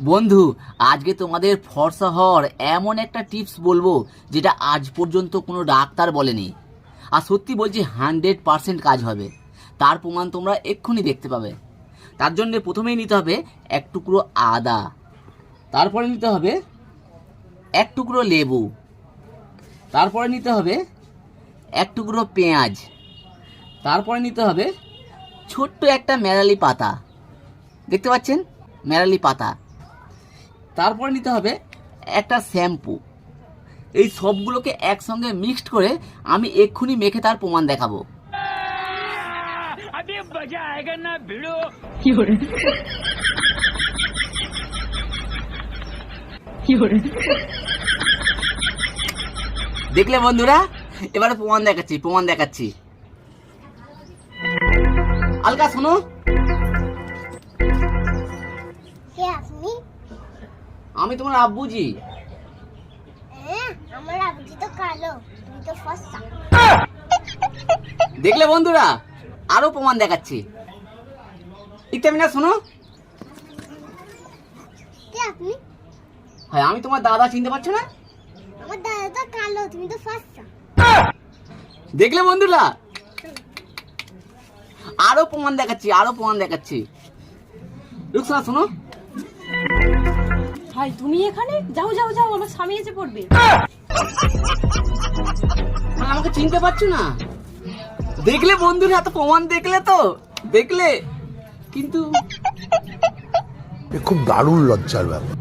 বন্ধু, আজকে তোমাদের ফর্সা হওয়ার এমন একটা টিপস বলবো যেটা আজ পর্যন্ত কোনো ডাক্তার বলেনি। আর সত্যি বলছি 100% কাজ হবে। তার প্রমাণ তোমরা এক্ষুনি দেখতে পাবে। তার জন্য প্রথমেই নিতে হবে এক টুকরো আদা, তারপরে নিতে হবে এক টুকরো লেবু, তারপরে নিতে হবে এক টুকরো পেঁয়াজ, তারপরে নিতে হবে ছোট্ট একটা মেরালি পাতা, দেখতে পাচ্ছেন মেরালি পাতা, তারপরে নিতে হবে একটা শ্যাম্পু। এই সবগুলোকে একসঙ্গে মিক্সড করে আমি এক্ষুনি মেখে তার প্রমাণ দেখাবো। দেখলে বন্ধুরা, এবারে প্রমাণ দেখাচ্ছি। আলকা শোনো, আমি তোমার আব্বুজি। আমার আব্বুজি তো কালো, তুমি তো ফর্সা। দেখলে বন্ধুরা, আরো প্রমাণ দেখাচ্ছি। ইকতামিনা শোনো, কে আপনি? হ্যাঁ আমি তোমার দাদা, চিনতে পারছো না? আমার দাদা তো কালো, তুমি তো ফর্সা। দেখলে বন্ধুরা, আরো প্রমাণ দেখাচ্ছি। রুকসানা শোনো, ভাই তুমি এখানে? যাও যাও যাও, আমার স্বামী এসে পড়বে। আমাকে চিনতে পারছো না? দেখলে বন্ধুরা, এত প্রমাণ দেখলে কিন্তু খুব দারুণ লজ্জার ব্যাপার।